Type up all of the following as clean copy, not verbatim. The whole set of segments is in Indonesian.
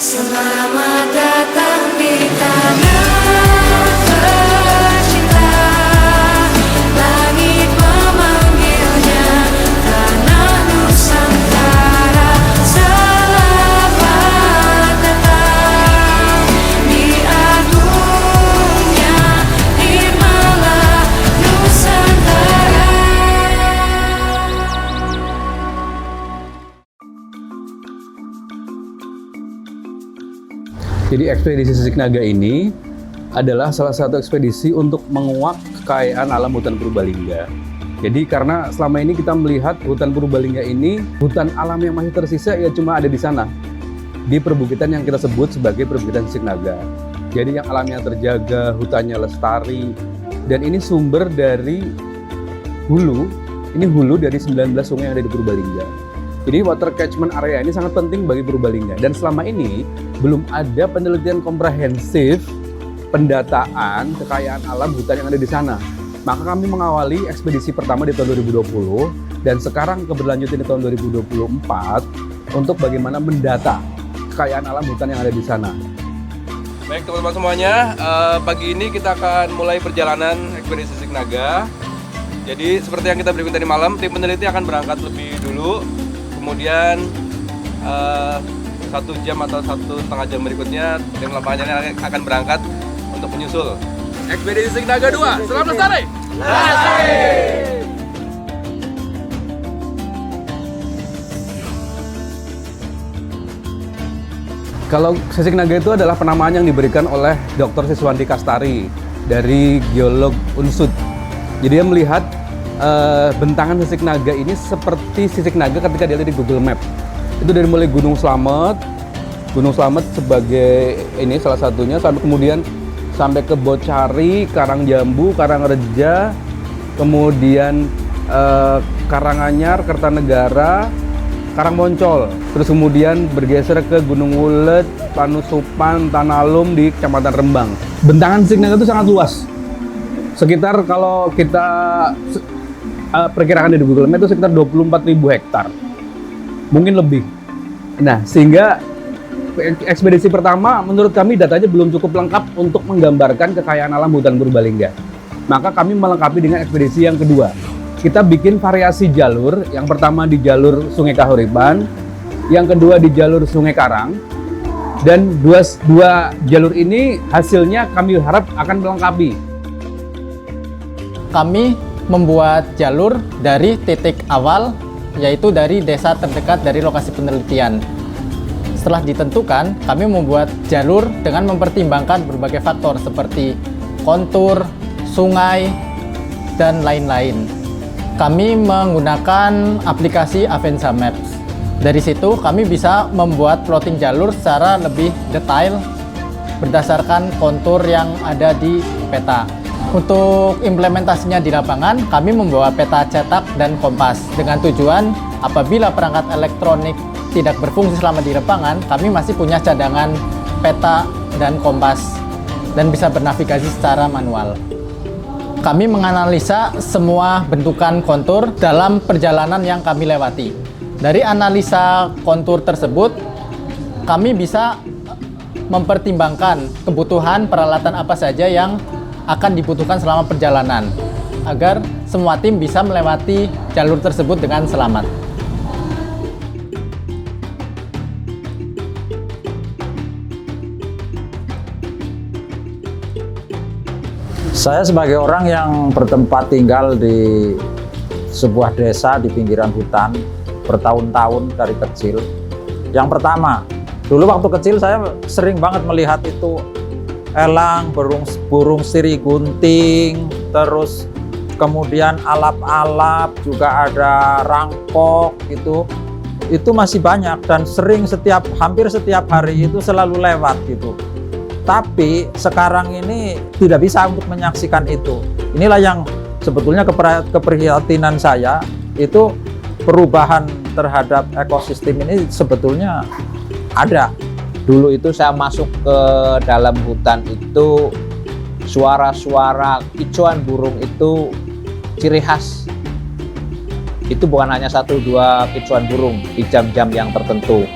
Selamat datang di tanah tercinta, langit memanggilnya, tanah Nusantara. Selamat datang di agungnya Nirmala Nusantara. Jadi ekspedisi Sisik Naga ini adalah salah satu ekspedisi untuk menguak kekayaan alam hutan Purbalingga. Jadi karena selama ini kita melihat hutan Purbalingga ini, hutan alam yang masih tersisa ya cuma ada di sana. Di perbukitan yang kita sebut sebagai perbukitan Sisik Naga. Jadi yang alamnya terjaga, hutannya lestari, dan ini sumber dari hulu. Ini hulu dari 19 sungai yang ada di Purbalingga. Jadi water catchment area ini sangat penting bagi Purbalingga, dan selama ini belum ada penelitian komprehensif pendataan kekayaan alam hutan yang ada di sana. Maka kami mengawali ekspedisi pertama di tahun 2020 dan sekarang keberlanjutan di tahun 2024 untuk bagaimana mendata kekayaan alam hutan yang ada di sana. Baik teman-teman semuanya, pagi ini kita akan mulai perjalanan ekspedisi Sisik Naga. Jadi seperti yang kita berikut tadi malam, tim peneliti akan berangkat lebih dulu. Kemudian 1 jam atau 1,5 jam berikutnya tim lapangannya akan berangkat untuk menyusul ekspedisi Sisik Naga 2. Selamat lestari! Kalau Sisik Naga itu adalah penamaan yang diberikan oleh Dr. Siswanti Kastari dari geolog Unsud. Jadi dia melihat bentangan Sisik Naga ini seperti Sisik Naga ketika dia lihat di Google Map. Itu dari mulai Gunung Slamet sebagai ini salah satunya, sampai kemudian sampai ke Bocari, Karangjambu, Karangreja, kemudian Karanganyar, Kertanegara, Karangmoncol. Terus kemudian bergeser ke Gunung Wulet, Panusupan, Tanalum di Kecamatan Rembang. Bentangan Sisik Naga itu sangat luas. Sekitar kalau kita perkirakan di Google Map itu sekitar 24.000 hektar, mungkin lebih. Nah, sehingga ekspedisi pertama menurut kami datanya belum cukup lengkap untuk menggambarkan kekayaan alam hutan Purbalingga. Maka kami melengkapi dengan ekspedisi yang kedua. Kita bikin variasi jalur, yang pertama di jalur Sungai Kahuripan, yang kedua di jalur Sungai Karang, dan dua jalur ini hasilnya kami harap akan melengkapi. Kami membuat jalur dari titik awal, yaitu dari desa terdekat dari lokasi penelitian. Setelah ditentukan, kami membuat jalur dengan mempertimbangkan berbagai faktor seperti kontur, sungai, dan lain-lain. Kami menggunakan aplikasi Avenza Maps. Dari situ kami bisa membuat plotting jalur secara lebih detail berdasarkan kontur yang ada di peta. Untuk implementasinya di lapangan, kami membawa peta cetak dan kompas dengan tujuan apabila perangkat elektronik tidak berfungsi selama di lapangan, kami masih punya cadangan peta dan kompas dan bisa bernavigasi secara manual. Kami menganalisa semua bentukan kontur dalam perjalanan yang kami lewati. Dari analisa kontur tersebut, kami bisa mempertimbangkan kebutuhan peralatan apa saja yang akan dibutuhkan selama perjalanan agar semua tim bisa melewati jalur tersebut dengan selamat. Saya sebagai orang yang bertempat tinggal di sebuah desa di pinggiran hutan bertahun-tahun dari kecil. Yang pertama, dulu waktu kecil saya sering banget melihat itu elang, burung siri gunting, terus kemudian alap-alap, juga ada rangkok gitu. Itu masih banyak dan sering hampir setiap hari itu selalu lewat gitu. Tapi sekarang ini tidak bisa untuk menyaksikan itu. Inilah yang sebetulnya keprihatinan saya, itu perubahan terhadap ekosistem ini sebetulnya ada. Dulu itu saya masuk ke dalam hutan itu, suara-suara kicauan burung itu ciri khas. Itu bukan hanya 1-2 kicauan burung di jam-jam yang tertentu.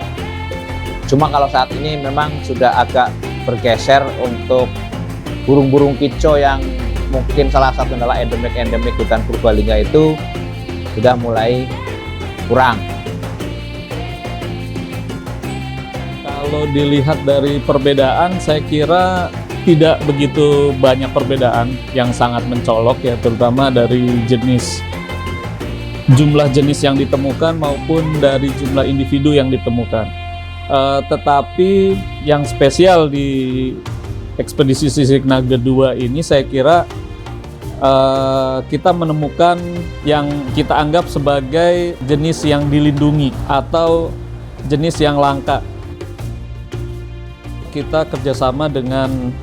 Cuma kalau saat ini memang sudah agak bergeser untuk burung-burung kicau yang mungkin salah satu adalah endemik hutan Purbalingga itu sudah mulai kurang. Kalau dilihat dari perbedaan, saya kira tidak begitu banyak perbedaan yang sangat mencolok ya, terutama dari jumlah jenis yang ditemukan maupun dari jumlah individu yang ditemukan. Tetapi yang spesial di ekspedisi Sisik Naga 2 ini saya kira kita menemukan yang kita anggap sebagai jenis yang dilindungi atau jenis yang langka. Kita kerjasama dengan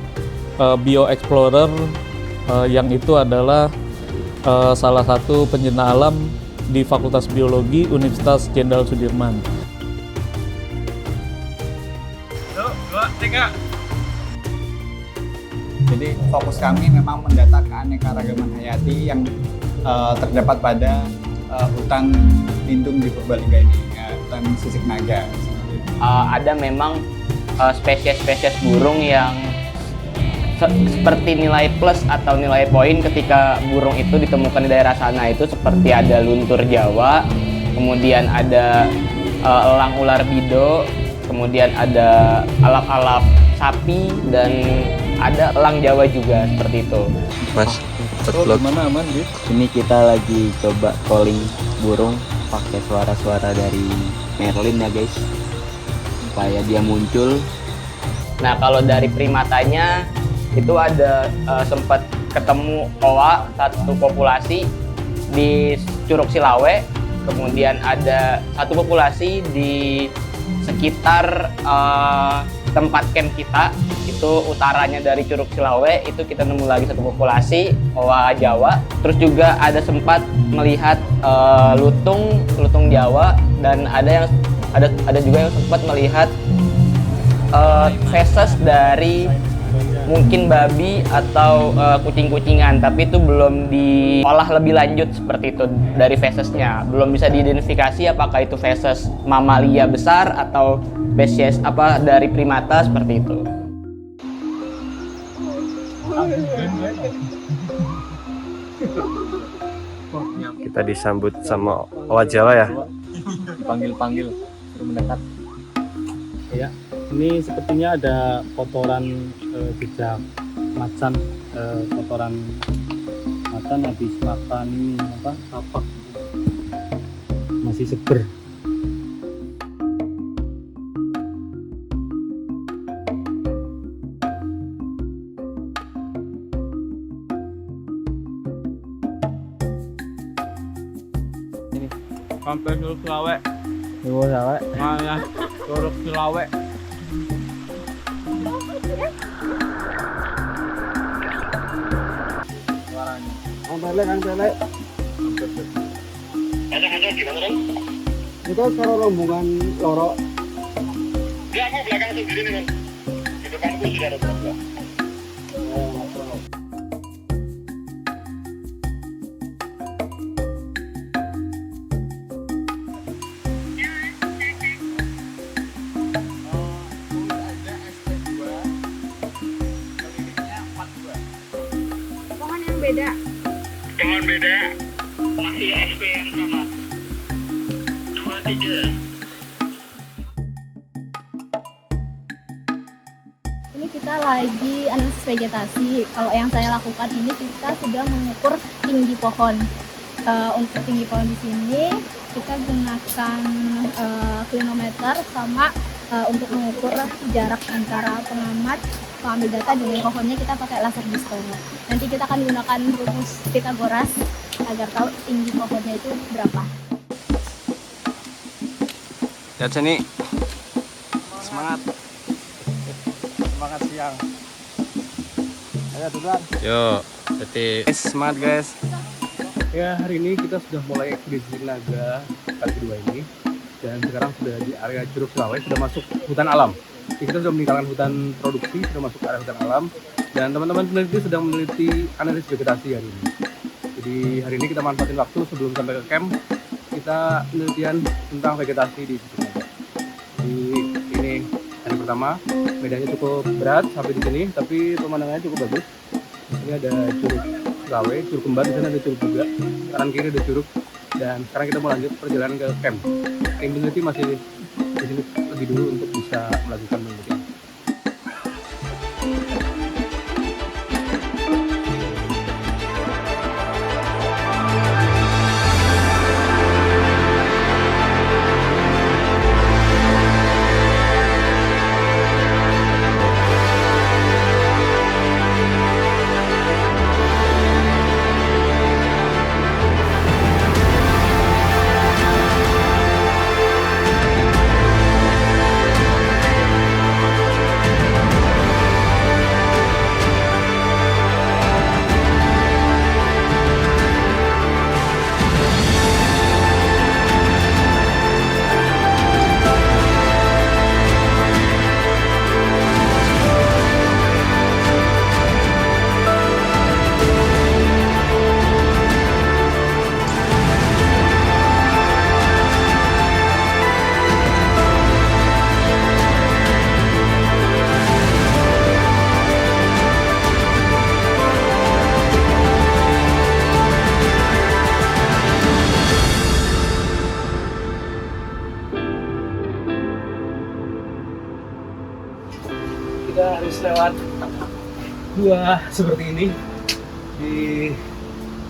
Bioexplorer yang itu adalah salah satu pencinta alam di Fakultas Biologi Universitas Jenderal Sudirman. Jadi fokus kami memang mendata keanekaragaman hayati yang terdapat pada hutan lindung di Purbalingga ini, hutan Sisik Naga. Ada memang spesies-spesies burung yang seperti nilai plus atau nilai poin ketika burung itu ditemukan di daerah sana, itu seperti ada luntur Jawa, kemudian ada elang ular bido, kemudian ada alap-alap sapi, dan ada elang Jawa juga seperti itu. Mas, Mana aman gitu? Ini kita lagi coba calling burung pakai suara-suara dari Merlin ya guys, supaya dia muncul. Nah, kalau dari primatanya itu ada sempat ketemu koa satu populasi di Curug Silawe, kemudian ada satu populasi di sekitar tempat camp kita, itu utaranya dari Curug Silawe, itu kita nemu lagi satu populasi koa Jawa. Terus juga ada sempat melihat lutung Jawa, dan ada juga yang sempat melihat feses dari mungkin babi atau kucing-kucingan, tapi itu belum diolah lebih lanjut seperti itu. Dari fesesnya belum bisa diidentifikasi apakah itu feses mamalia besar atau spesies apa dari primata seperti itu. kita disambut sama owa Jawa ya. Panggil-panggil, suruh mendekat. Ya, ini sepertinya ada kotoran jejak macan, kotoran macan habis makan ini apa? Kapak. Masih seger. Sampai Curug Silawe. Curug Silawe. Nah, ya, Curug Silawe. Kang Tele. Ada gimana kan? Itu sekarang rombongan loro. Dia aku belakang sendiri nih kan. Di depanku sudah ada berapa? Pohon beda, masih SP yang sama. 23. Ini kita lagi analisis vegetasi. Kalau yang saya lakukan ini kita sudah mengukur tinggi pohon. Untuk tinggi pohon di sini kita gunakan klinometer sama untuk mengukur jarak antara pengamat mengambil data dengan pohonnya kita pakai laser disco. Nanti kita akan gunakan rumus Pythagoras agar tahu tinggi pohonnya itu berapa. Lihat sini. Semangat. Semangat siang. Ayo duluan. Yo, jadi semangat guys. Ya, hari ini kita sudah mulai ekspedisi naga kali kedua ini, dan sekarang sudah di area Curug Silawe, sudah masuk hutan alam. Jadi kita sudah meninggalkan hutan produksi, sudah masuk ke area hutan alam, dan teman-teman peneliti sedang meneliti analisis vegetasi hari ini. Jadi hari ini kita manfaatin waktu sebelum sampai ke camp, kita penelitian tentang vegetasi di Sisik Naga. Jadi ini pertama. Medannya cukup berat sampai di sini, tapi pemandangannya cukup bagus. Di sini ada curug Lawe, curug kembar, di sana ada curug juga. Kanan kiri ada curug. Dan sekarang kita mau lanjut perjalanan ke camp. Tim peneliti masih di sini lebih dulu untuk bisa melakukan penelitian. Kita harus lewat gua seperti ini di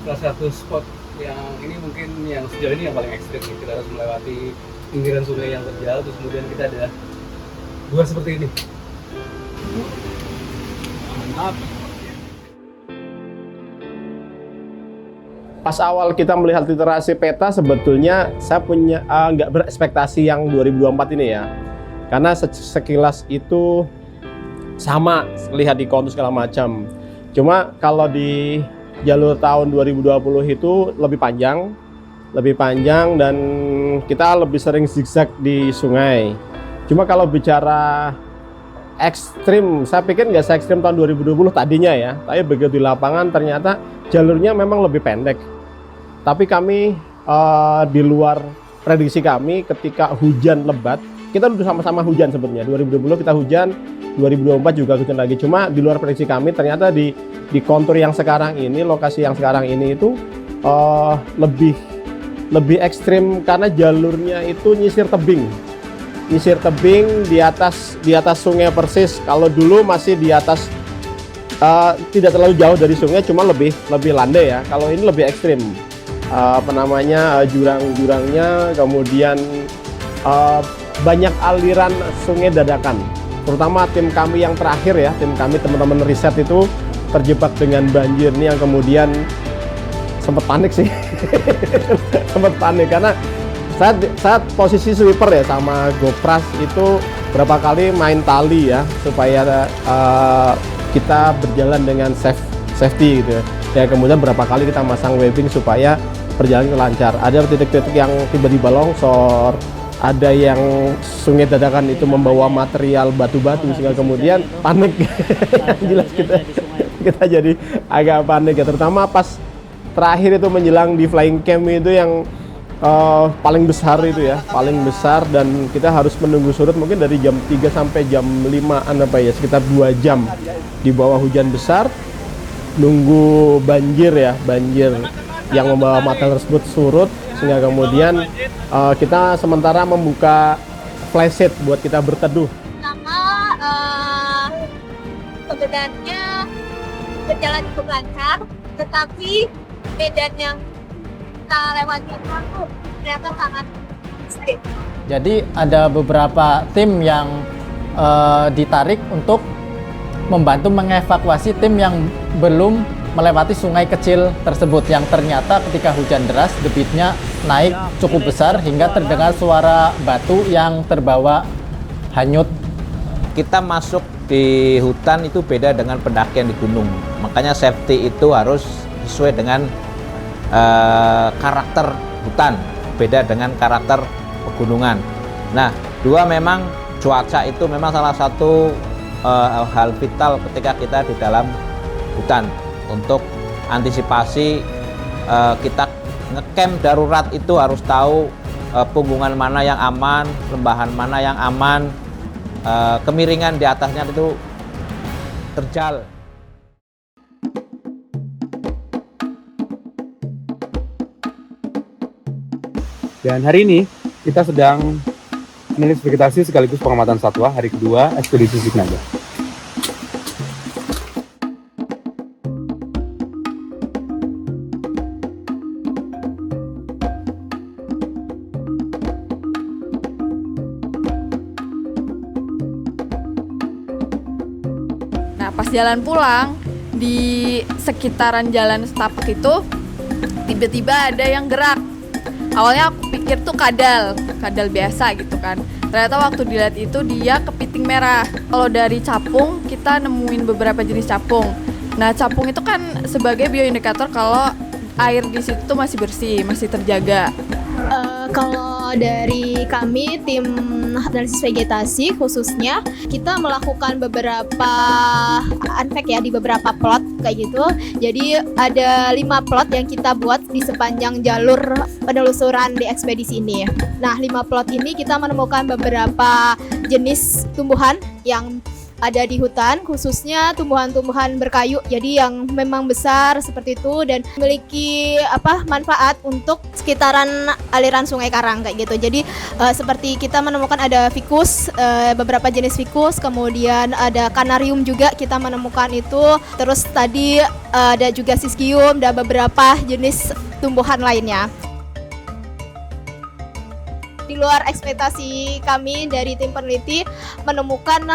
salah satu spot yang ini mungkin yang sejauh ini yang paling ekstrim. Kita harus melewati pinggiran sungai yang terjal, terus kemudian kita ada gua seperti ini. Mantap. Pas awal kita melihat literasi peta, sebetulnya saya punya nggak berekspektasi yang 2024 ini ya, karena sekilas itu sama lihat di kontur segala macam. Cuma kalau di jalur tahun 2020 itu lebih panjang dan kita lebih sering zigzag di sungai. Cuma kalau bicara ekstrim, saya pikir nggak se-ekstrim tahun 2020 tadinya ya, tapi begitu di lapangan ternyata jalurnya memang lebih pendek. Tapi kami di luar prediksi kami ketika hujan lebat, kita udah sama-sama hujan sebenarnya. 2020 kita hujan, 2024 juga hujan lagi. Cuma di luar prediksi kami ternyata di kontur yang sekarang ini, lokasi yang sekarang ini itu lebih ekstrim karena jalurnya itu nyisir tebing di atas sungai persis. Kalau dulu masih di atas, tidak terlalu jauh dari sungai, cuma lebih landai ya. Kalau ini lebih ekstrim, jurang-jurangnya, kemudian banyak aliran sungai dadakan. Terutama tim kami yang terakhir ya, tim kami teman-teman riset itu terjebak dengan banjir ini yang kemudian sempat panik sih. Sempat panik karena saat posisi sweeper ya sama GoPras itu berapa kali main tali ya supaya kita berjalan dengan safety gitu ya. Kemudian berapa kali kita masang webbing supaya perjalanan lancar. Ada titik-titik yang tiba-tiba longsor, ada yang sungai dadakan itu membawa material batu-batu sehingga kemudian panik. Jelas kita jadi agak panik ya, terutama pas terakhir itu menjelang di flying camp itu yang paling besar itu ya, paling besar, dan kita harus menunggu surut mungkin dari jam 3 sampai jam 5-an apa ya, sekitar 2 jam di bawah hujan besar, nunggu banjir yang membawa material tersebut surut, sehingga kemudian kita sementara membuka flashlight buat kita berteduh. Sebenarnya berjalan cukup lancar, tetapi medan yang kita lewati itu ternyata sangat ekstrim. Jadi ada beberapa tim yang ditarik untuk membantu mengevakuasi tim yang belum melewati sungai kecil tersebut, yang ternyata ketika hujan deras debitnya naik cukup besar hingga terdengar suara batu yang terbawa hanyut. Kita masuk di hutan itu beda dengan pendakian di gunung, makanya safety itu harus sesuai dengan karakter hutan, beda dengan karakter pegunungan. Nah, dua, memang cuaca itu memang salah satu hal vital ketika kita di dalam hutan. Untuk antisipasi kita ngecamp darurat itu harus tahu punggungan mana yang aman, lembahan mana yang aman, kemiringan di atasnya itu terjal. Dan hari ini kita sedang analisis vegetasi sekaligus pengamatan satwa hari kedua ekspedisi Signaga. Nah, pas jalan pulang di sekitaran jalan setapak itu tiba-tiba ada yang gerak. Awalnya aku pikir tuh kadal biasa gitu kan. Ternyata waktu dilihat itu dia kepiting merah. Kalau dari capung kita nemuin beberapa jenis capung. Nah, capung itu kan sebagai bioindikator kalau air di situ tuh masih bersih, masih terjaga. Kalau dari kami tim analisis vegetasi khususnya kita melakukan beberapa unpack ya di beberapa plot kayak gitu. Jadi ada 5 plot yang kita buat di sepanjang jalur penelusuran di ekspedisi ini. Nah, 5 plot ini kita menemukan beberapa jenis tumbuhan yang ada di hutan, khususnya tumbuhan-tumbuhan berkayu, jadi yang memang besar seperti itu dan memiliki manfaat untuk sekitaran aliran Sungai Karang kayak gitu. Jadi seperti kita menemukan ada ficus, beberapa jenis ficus, kemudian ada kanarium juga kita menemukan itu. Terus tadi ada juga siskium dan beberapa jenis tumbuhan lainnya. Di luar ekspektasi kami dari tim peneliti menemukan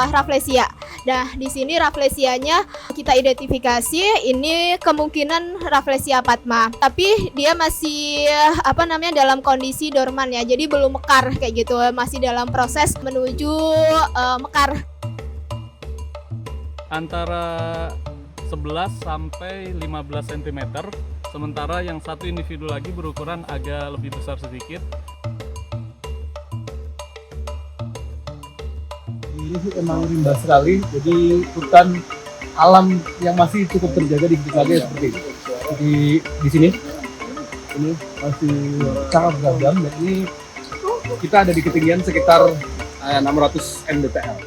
Rafflesia. Nah, di sini Rafflesianya kita identifikasi ini kemungkinan Rafflesia Padma. Tapi dia masih dalam kondisi dorman ya. Jadi belum mekar kayak gitu, masih dalam proses menuju mekar. Antara 11 sampai 15 cm, sementara yang satu individu lagi berukuran agak lebih besar sedikit. Ini sih emang rimba sekali, jadi hutan alam yang masih cukup terjaga di Signaga seperti ini. Jadi di sini ini masih sangat beragam dan ini kita ada di ketinggian sekitar 600 mdpl.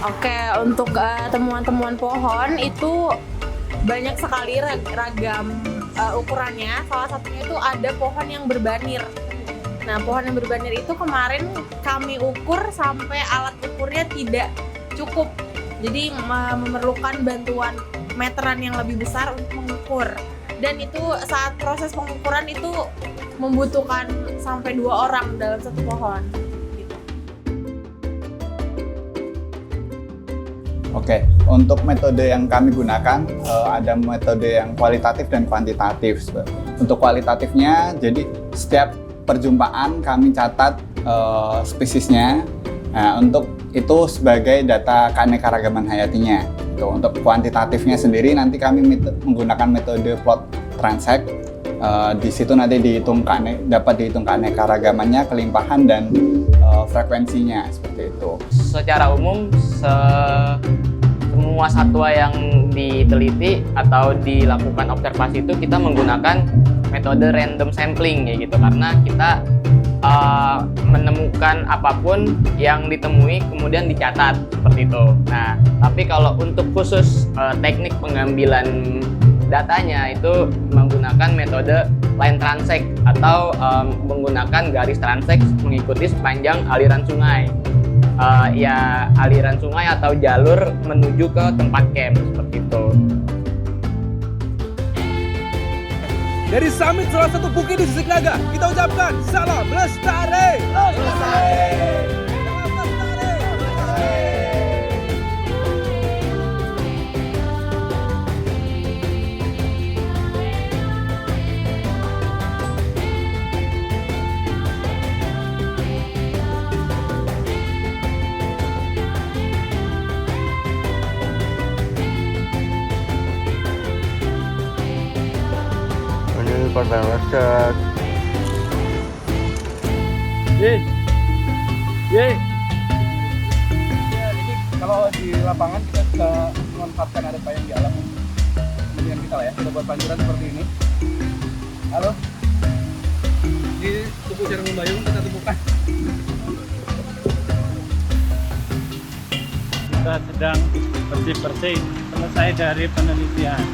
Oke, untuk temuan-temuan pohon itu banyak sekali ragam ukurannya. Salah satunya itu ada pohon yang berbanir. Nah, pohon yang berbanir itu kemarin kami ukur sampai alat ukurnya tidak cukup. Jadi memerlukan bantuan meteran yang lebih besar untuk mengukur. Dan itu saat proses pengukuran itu membutuhkan sampai 2 orang dalam satu pohon. Oke, untuk metode yang kami gunakan ada metode yang kualitatif dan kuantitatif. Untuk kualitatifnya, jadi setiap perjumpaan kami catat spesiesnya. Nah, untuk itu sebagai data keanekaragaman hayatinya. Untuk kuantitatifnya sendiri nanti kami menggunakan metode plot transect. Di situ nanti dapat dihitung keanekaragamannya, kelimpahan dan frekuensinya seperti itu. Secara umum semua satwa yang diteliti atau dilakukan observasi itu kita menggunakan metode random sampling ya gitu, karena kita menemukan apapun yang ditemui kemudian dicatat seperti itu. Nah, tapi kalau untuk khusus teknik pengambilan datanya itu menggunakan metode line transect atau menggunakan garis transect mengikuti sepanjang aliran sungai. Aliran sungai atau jalur menuju ke tempat camp seperti itu. Dari summit salah satu bukit di Signaga, kita ucapkan salam lestari. Ini konten lesat. Jadi kalau di lapangan kita bisa memanfaatkan ada payung di alam. Kemudian kita buat pancuran seperti ini. Halo. di tubuh Jarang Membayung kita temukan. Kita sedang bersih-bersih selesai dari penelitian.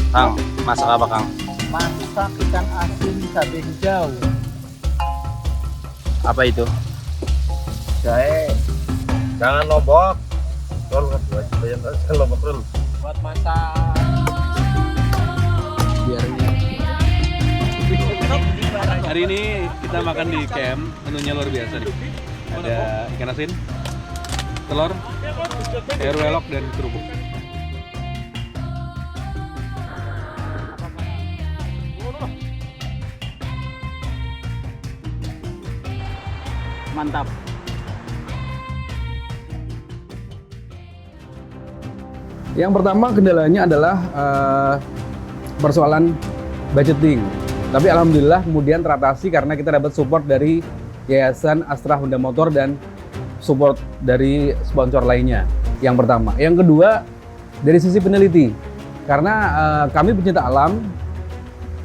Kang, masak apa Kang? Masak ikan asin cabai hijau. Apa itu? Jahe. Jangan lombok. Rol jangan lombok rol. Buat masak. Hari ini kita makan di camp, menunya luar biasa nih. Ada ikan asin, telur, sayur welok dan kerupuk. Mantap. Yang pertama kendalanya adalah persoalan budgeting. Tapi alhamdulillah kemudian teratasi karena kita dapat support dari Yayasan Astra Honda Motor dan support dari sponsor lainnya. Yang pertama. Yang kedua, dari sisi peneliti. Karena kami pencinta alam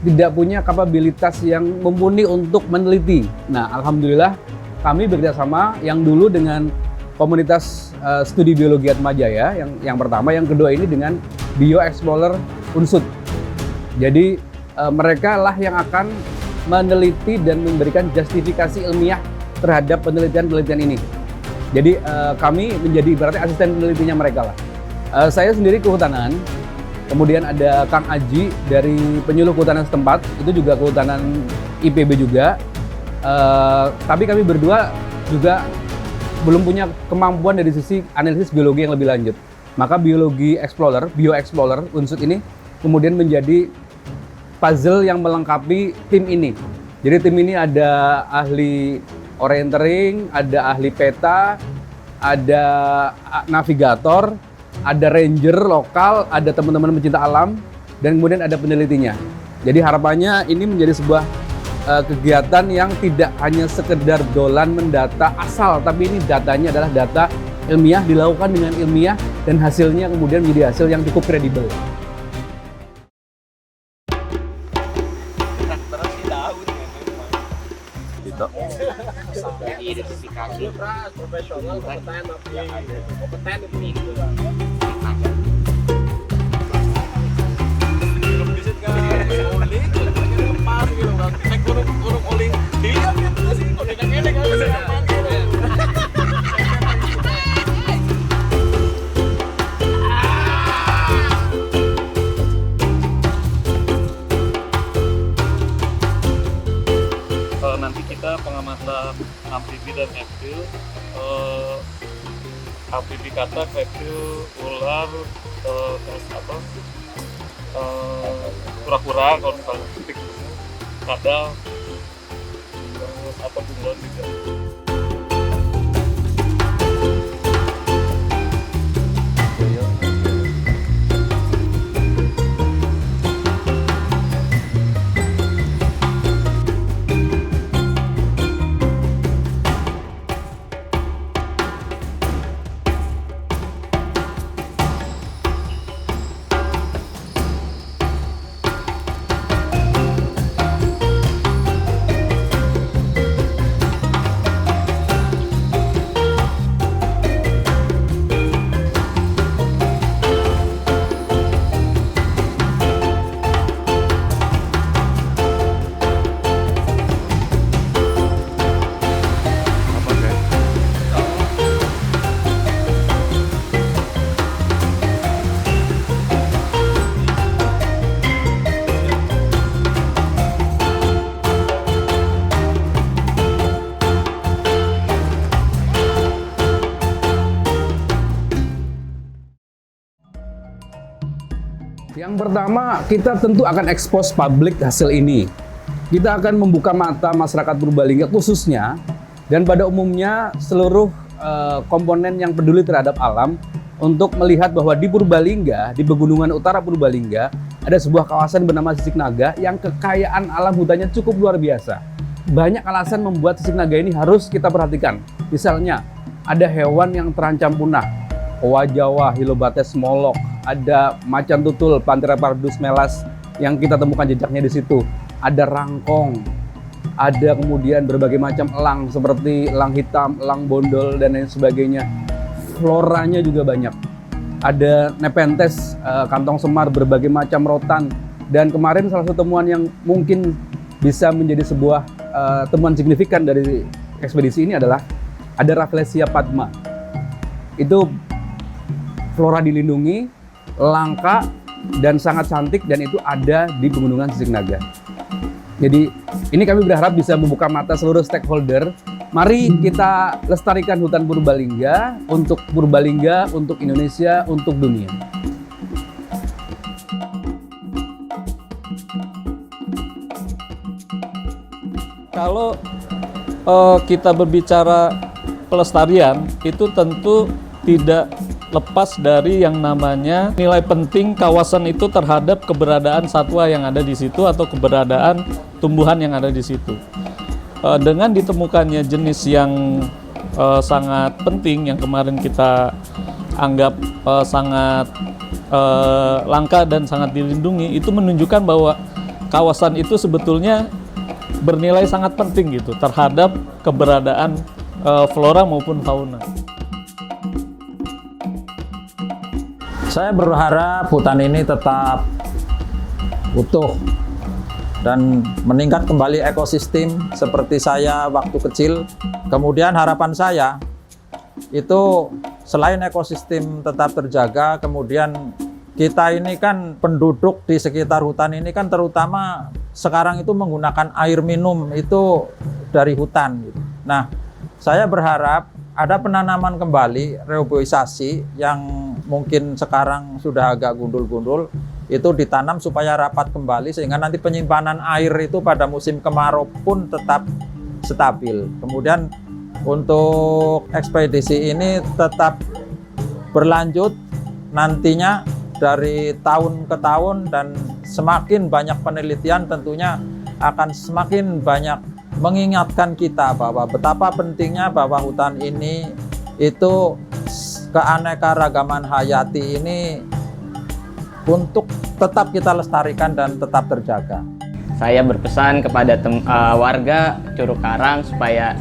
tidak punya kapabilitas yang mumpuni untuk meneliti. Nah, alhamdulillah kami bekerjasama yang dulu dengan komunitas studi biologi Atmajaya yang pertama, yang kedua ini dengan Bio Explorer Unsud. Jadi mereka lah yang akan meneliti dan memberikan justifikasi ilmiah terhadap penelitian-penelitian ini. Jadi kami menjadi ibaratnya asisten penelitinya mereka lah. Saya sendiri kehutanan, kemudian ada Kang Aji dari penyuluh kehutanan setempat, itu juga kehutanan IPB juga. Tapi kami berdua juga belum punya kemampuan dari sisi analisis biologi yang lebih lanjut. Maka Bio Explorer Unsud ini kemudian menjadi puzzle yang melengkapi tim ini. Jadi tim ini ada ahli orientering, ada ahli peta, ada navigator, ada ranger lokal, ada teman-teman pencinta alam, dan kemudian ada penelitinya. Jadi harapannya ini menjadi sebuah kegiatan yang tidak hanya sekedar dolan mendata asal, tapi ini datanya adalah data ilmiah, dilakukan dengan ilmiah, dan hasilnya kemudian menjadi hasil yang cukup kredibel. Identifikasi profesional, kompeten ini. Nanti kita pengamatan amfibi dan reptil, amfibi katak, reptil, ular, terus apa, kura-kura kalau misalnya stick, kadal, terus apa bunglon juga. Yang pertama, kita tentu akan expose publik hasil ini. Kita akan membuka mata masyarakat Purbalingga khususnya, dan pada umumnya seluruh komponen yang peduli terhadap alam untuk melihat bahwa di Purbalingga, di Pegunungan Utara Purbalingga, ada sebuah kawasan bernama Sisik Naga yang kekayaan alam hutannya cukup luar biasa. Banyak alasan membuat Sisik Naga ini harus kita perhatikan. Misalnya, ada hewan yang terancam punah. Owa Jawa, Hylobates molok, ada macan tutul, Panthera pardus melas yang kita temukan jejaknya di situ. Ada rangkong, ada kemudian berbagai macam elang seperti elang hitam, elang bondol, dan lain sebagainya. Floranya juga banyak. Ada Nepenthes, kantong semar, berbagai macam rotan. Dan kemarin salah satu temuan yang mungkin bisa menjadi sebuah temuan signifikan dari ekspedisi ini adalah ada Rafflesia padma. Itu flora dilindungi, langka, dan sangat cantik, dan itu ada di Pegunungan Sisik Naga. Jadi ini kami berharap bisa membuka mata seluruh stakeholder. Mari kita lestarikan hutan Purbalingga untuk Purbalingga, untuk Indonesia, untuk dunia. Kalau kita berbicara pelestarian, itu tentu tidak lepas dari yang namanya nilai penting kawasan itu terhadap keberadaan satwa yang ada di situ atau keberadaan tumbuhan yang ada di situ. Dengan ditemukannya jenis yang sangat penting yang kemarin kita anggap sangat langka dan sangat dilindungi, itu menunjukkan bahwa kawasan itu sebetulnya bernilai sangat penting gitu terhadap keberadaan flora maupun fauna. Saya berharap hutan ini tetap utuh dan meningkat kembali ekosistem seperti saya waktu kecil. Kemudian harapan saya itu selain ekosistem tetap terjaga, kemudian kita ini kan penduduk di sekitar hutan ini kan terutama sekarang itu menggunakan air minum itu dari hutan. Nah, saya berharap ada penanaman kembali, reboisasi yang mungkin sekarang sudah agak gundul-gundul, itu ditanam supaya rapat kembali sehingga nanti penyimpanan air itu pada musim kemarau pun tetap stabil. Kemudian untuk ekspedisi ini tetap berlanjut nantinya dari tahun ke tahun, dan semakin banyak penelitian tentunya akan semakin banyak mengingatkan kita bahwa betapa pentingnya bahwa hutan ini itu keanekaragaman hayati ini untuk tetap kita lestarikan dan tetap terjaga. Saya berpesan kepada warga Curug Karang supaya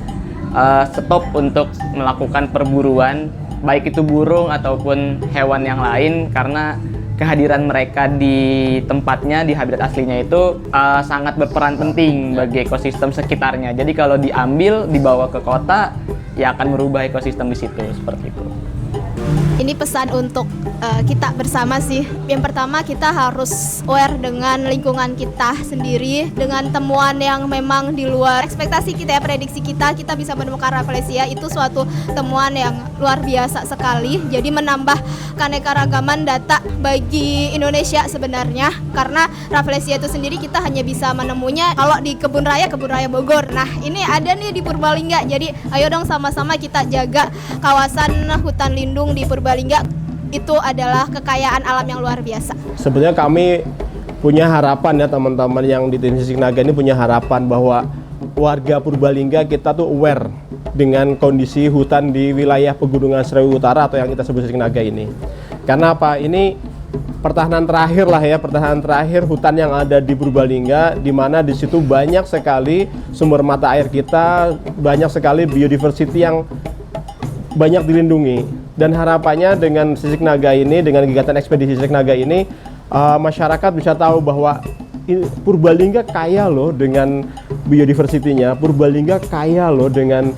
stop untuk melakukan perburuan, baik itu burung ataupun hewan yang lain, karena kehadiran mereka di tempatnya, di habitat aslinya itu sangat berperan penting bagi ekosistem sekitarnya. Jadi kalau diambil, dibawa ke kota, ya akan merubah ekosistem di situ, seperti itu. Ini pesan untuk kita bersama sih. Yang pertama, kita harus aware dengan lingkungan kita sendiri, dengan temuan yang memang di luar ekspektasi kita ya, prediksi kita bisa menemukan Rafflesia, itu suatu temuan yang luar biasa sekali. Jadi menambah keanekaragaman data bagi Indonesia sebenarnya, karena Rafflesia itu sendiri kita hanya bisa menemunya kalau di Kebun Raya Bogor. Nah, ini ada nih di Purbalingga. Jadi ayo dong sama-sama kita jaga kawasan hutan lindung di Purbalingga. Itu adalah kekayaan alam yang luar biasa. Sebenarnya kami punya harapan ya, teman-teman yang di Tim Sisik Naga ini punya harapan bahwa warga Purbalingga kita tuh aware dengan kondisi hutan di wilayah Pegunungan Serewi Utara atau yang kita sebut Sisik Naga ini. Karena apa? Ini pertahanan terakhir lah ya, pertahanan terakhir hutan yang ada di Purbalingga, di mana di situ banyak sekali sumber mata air kita, banyak sekali biodiversity yang banyak dilindungi. Dan harapannya dengan Sisik Naga ini, dengan kegiatan ekspedisi Sisik Naga ini, masyarakat bisa tahu bahwa Purbalingga kaya loh dengan biodiversity-nya, Purbalingga kaya loh dengan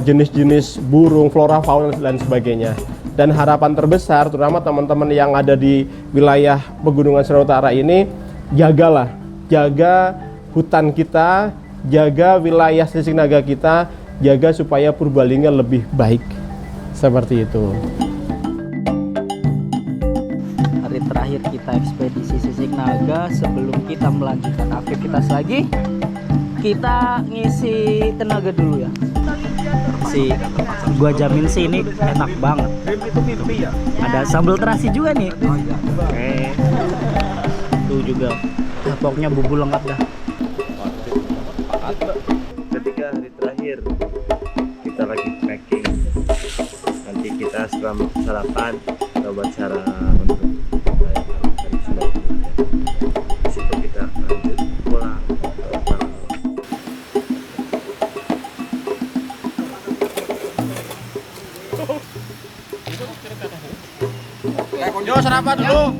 jenis-jenis burung, flora, fauna, dan sebagainya. Dan harapan terbesar, terutama teman-teman yang ada di wilayah Pegunungan Serewi Utara ini, jagalah, jaga hutan kita, jaga wilayah Sisik Naga kita, jaga supaya Purbalingga lebih baik. Seperti itu. Hari terakhir kita ekspedisi Sisik Naga, sebelum kita melanjutkan aktivitas lagi, kita ngisi tenaga dulu ya. Gua jamin sih ini enak banget. Ada sambal terasi juga nih. Tuh juga. Nah, pokoknya bumbu lengkap dah. Ketika hari terakhir kita lagi trekking kita setelah sarapan kita buat cara untuk merayakan hari Sumpah Pemuda. Di situ kita lanjut pulang ke Palu. Yo sarapan dulu.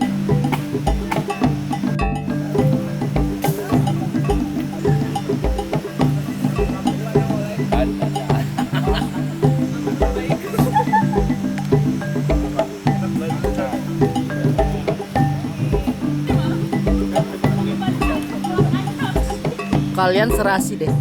Kalian serasi deh. Iya.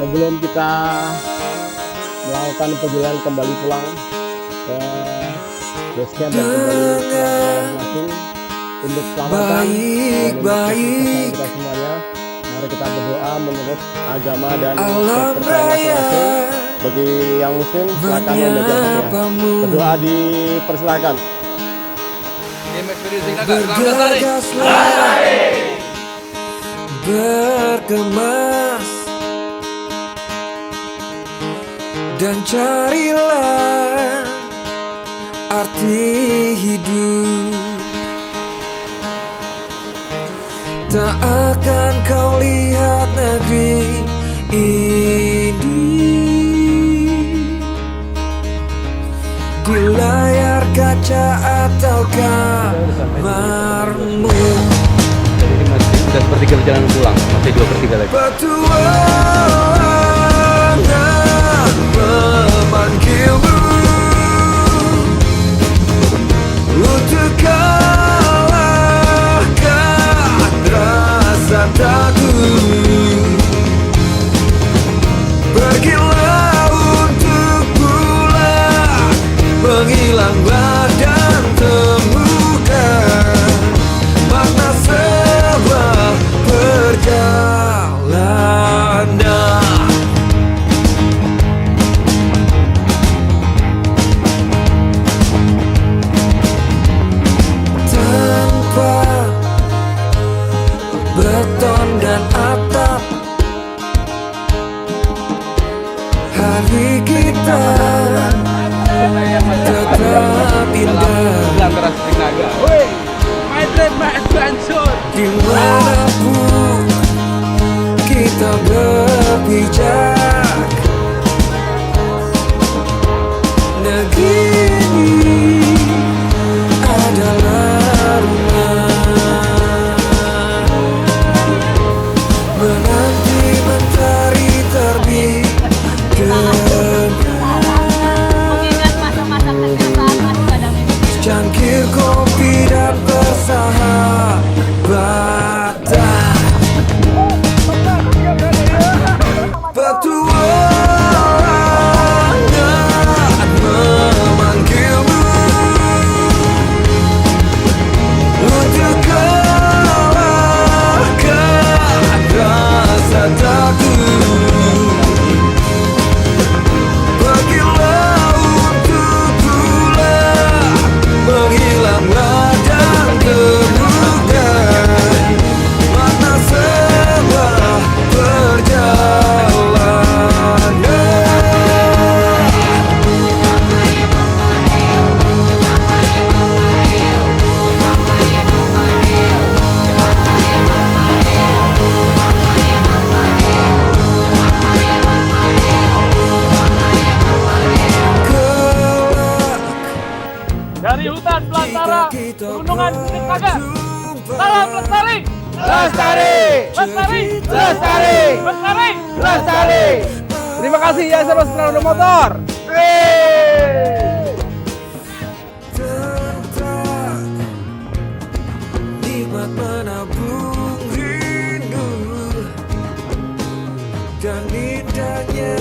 Sebelum kita melakukan perjalanan kembali pulang ke base camp dan kembali ke masing-masing untuk selamatan kita semuanya, mari kita berdoa menurut agama dan kepercayaan masing-masing. Bagi yang muslim silakan membaca Fatihah. Berdoa dipersilakan. Tim Ekspedisi Naga selamat berkemas dan carilah arti hidup. Tak akan kau lihat negeri ini di layar kaca atau kamarmu. Jadi ini masih sudah sepertiga perjalanan pulang, masih 2/3 lagi. Petualangan memanggilmu untuk kalahkan rasa takut. Pergilah untuk pulang, menghilang badan, temukan makna sebuah perjalanan. Tanpa beton dan atap, hari kita tetap indah. antara Sisik Naga. My dream, my adventure. Dimanapun kita berpijak, negeri ini adalah rumah. Menanti mentari terbit cangkir kopi dan persahabatan. Petualangan memanggilmu untuk kalahkan rasa takut. Pergilah untuk pulang, menghilanglah dan temukan makna sebuah perjalanan. Dari hutan belantara pegunungan Sisik Naga. Salam lestari. Lestari. Lestari. Lestari. Lestari. Lestari. Terima kasih ya Sahabat Sepeda Motor. Nikmat menabung rindu dan indahnya